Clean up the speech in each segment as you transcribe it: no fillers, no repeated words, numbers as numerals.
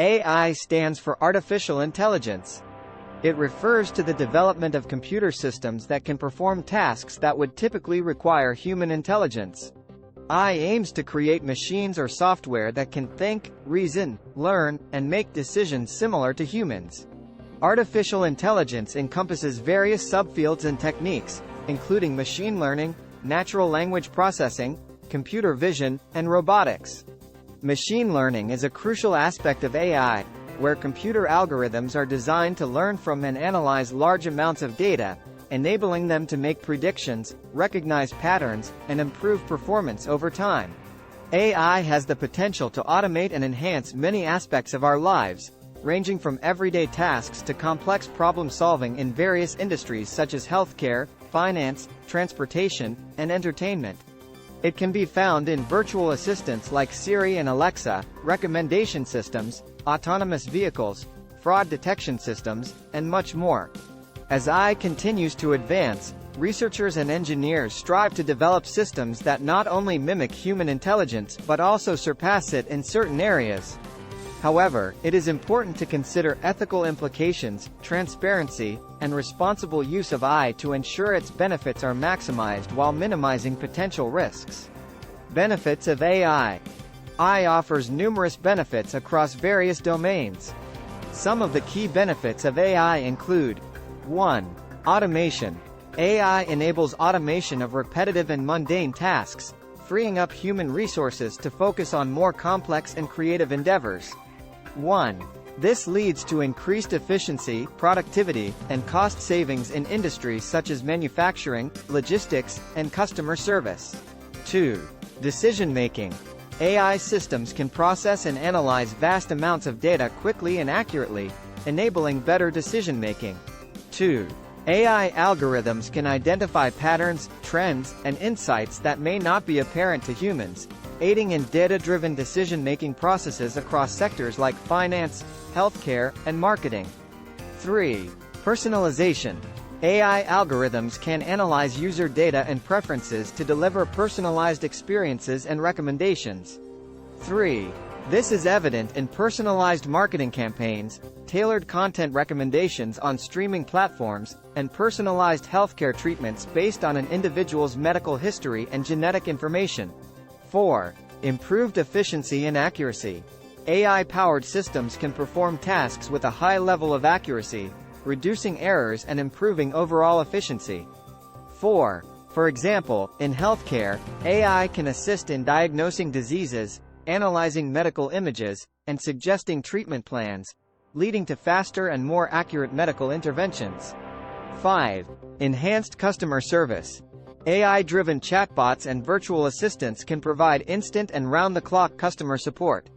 AI stands for artificial intelligence. It refers to the development of computer systems that can perform tasks that would typically require human intelligence. AI aims to create machines or software that can think, reason, learn, and make decisions similar to humans. Artificial intelligence encompasses various subfields and techniques, including machine learning, natural language processing, computer vision, and robotics. Machine learning is a crucial aspect of AI, where computer algorithms are designed to learn from and analyze large amounts of data, enabling them to make predictions, recognize patterns, and improve performance over time. AI has the potential to automate and enhance many aspects of our lives, ranging from everyday tasks to complex problem-solving in various industries such as healthcare, finance, transportation, and entertainment. It can be found in virtual assistants like Siri and Alexa, recommendation systems, autonomous vehicles, fraud detection systems, and much more. As AI continues to advance, researchers and engineers strive to develop systems that not only mimic human intelligence but also surpass it in certain areas. However, it is important to consider ethical implications, transparency, and responsible use of AI to ensure its benefits are maximized while minimizing potential risks. Benefits of AI. AI offers numerous benefits across various domains. Some of the key benefits of AI include: 1. Automation. AI enables automation of repetitive and mundane tasks, freeing up human resources to focus on more complex and creative endeavors. 1. This leads to increased efficiency, productivity, and cost savings in industries such as manufacturing, logistics, and customer service. 2. Decision-making. AI systems can process and analyze vast amounts of data quickly and accurately, enabling better decision-making. 2. AI algorithms can identify patterns, trends, and insights that may not be apparent to humans, aiding in data-driven decision-making processes across sectors like finance, healthcare, and marketing. 3. Personalization. AI algorithms can analyze user data and preferences to deliver personalized experiences and recommendations. 3. This is evident in personalized marketing campaigns, tailored content recommendations on streaming platforms, and personalized healthcare treatments based on an individual's medical history and genetic information. 4. Improved efficiency and accuracy. AI-powered systems can perform tasks with a high level of accuracy, reducing errors and improving overall efficiency. 4. For example, in healthcare, AI can assist in diagnosing diseases, analyzing medical images, and suggesting treatment plans, leading to faster and more accurate medical interventions. 5. Enhanced customer service. AI-driven chatbots and virtual assistants can provide instant and round-the-clock customer support.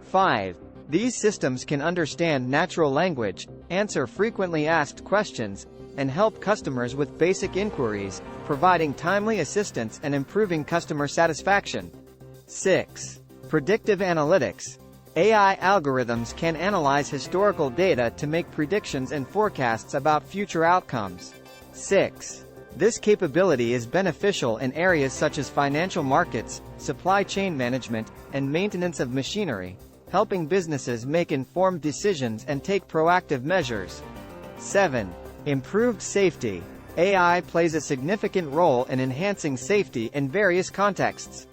5. These systems can understand natural language, answer frequently asked questions, and help customers with basic inquiries, providing timely assistance and improving customer satisfaction. 6. Predictive analytics. AI algorithms can analyze historical data to make predictions and forecasts about future outcomes. 6. This capability is beneficial in areas such as financial markets, supply chain management, and maintenance of machinery, helping businesses make informed decisions and take proactive measures. 7. Improved safety. AI plays a significant role in enhancing safety in various contexts.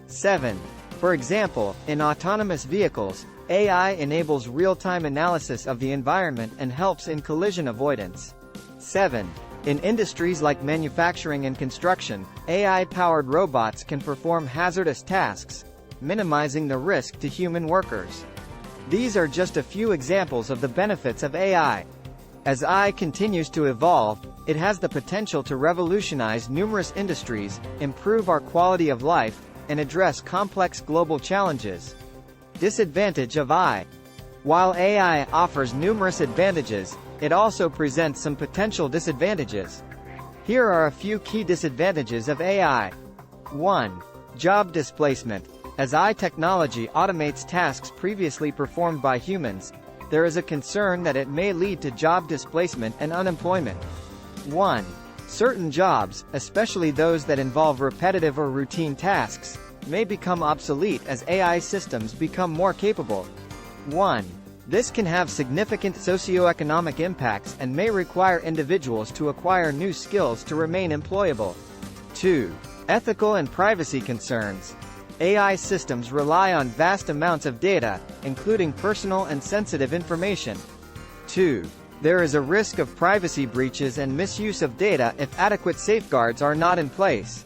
7. For example, in autonomous vehicles, AI enables real-time analysis of the environment and helps in collision avoidance. 7. In industries like manufacturing and construction, AI-powered robots can perform hazardous tasks, minimizing the risk to human workers. These are just a few examples of the benefits of AI. As AI continues to evolve, it has the potential to revolutionize numerous industries, improve our quality of life, and address complex global challenges. Disadvantage of AI. While AI offers numerous advantages, it also presents some potential disadvantages. Here are a few key disadvantages of AI. 1. Job displacement. As AI technology automates tasks previously performed by humans, there is a concern that it may lead to job displacement and unemployment. 1. Certain jobs, especially those that involve repetitive or routine tasks, may become obsolete as AI systems become more capable. 1. This can have significant socioeconomic impacts and may require individuals to acquire new skills to remain employable. 2. Ethical and privacy concerns. AI systems rely on vast amounts of data, including personal and sensitive information. 2. There is a risk of privacy breaches and misuse of data if adequate safeguards are not in place.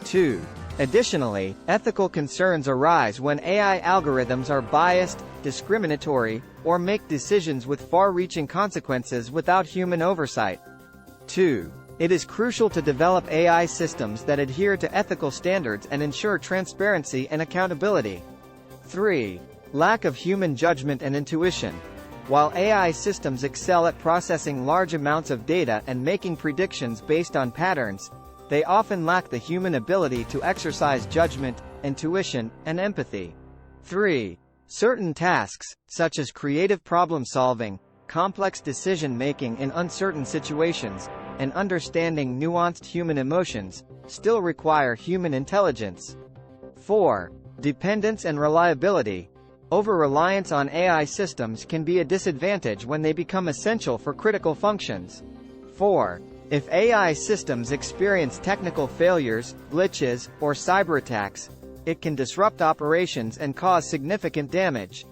2. Additionally, ethical concerns arise when AI algorithms are biased, discriminatory, or make decisions with far-reaching consequences without human oversight. 2. It is crucial to develop AI systems that adhere to ethical standards and ensure transparency and accountability. 3. Lack of human judgment and intuition. While AI systems excel at processing large amounts of data and making predictions based on patterns, they often lack the human ability to exercise judgment, intuition, and empathy. 3. Certain tasks, such as creative problem-solving, complex decision-making in uncertain situations, and understanding nuanced human emotions, still require human intelligence. 4. Dependence and reliability. Over-reliance on AI systems can be a disadvantage when they become essential for critical functions. 4. If AI systems experience technical failures, glitches, or cyberattacks, it can disrupt operations and cause significant damage.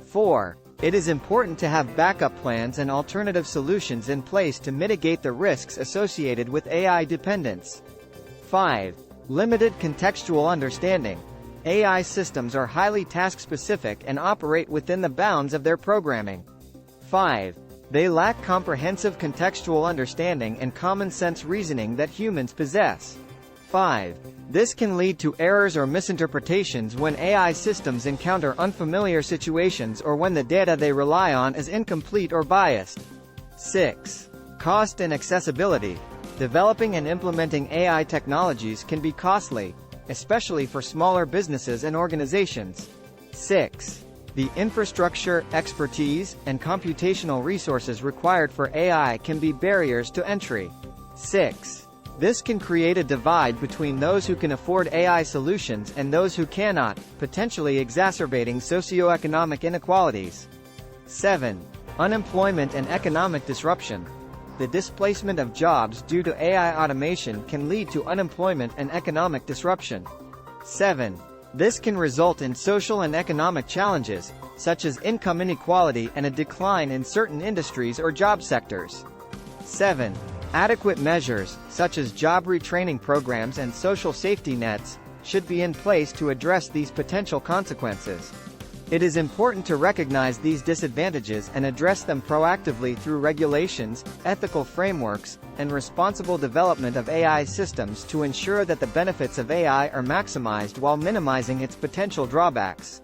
4. It is important to have backup plans and alternative solutions in place to mitigate the risks associated with AI dependence. 5. Limited contextual understanding. AI systems are highly task-specific and operate within the bounds of their programming. 5. They lack comprehensive contextual understanding and common-sense reasoning that humans possess. 5. This can lead to errors or misinterpretations when AI systems encounter unfamiliar situations or when the data they rely on is incomplete or biased. 6. Cost and accessibility. Developing and implementing AI technologies can be costly, especially for smaller businesses and organizations. 6. The infrastructure, expertise, and computational resources required for AI can be barriers to entry. 6. This can create a divide between those who can afford AI solutions and those who cannot, potentially exacerbating socioeconomic inequalities. 7. Unemployment and economic disruption. The displacement of jobs due to AI automation can lead to unemployment and economic disruption. 7. This can result in social and economic challenges, such as income inequality and a decline in certain industries or job sectors. 7. Adequate measures, such as job retraining programs and social safety nets, should be in place to address these potential consequences. It is important to recognize these disadvantages and address them proactively through regulations, ethical frameworks, and responsible development of AI systems to ensure that the benefits of AI are maximized while minimizing its potential drawbacks.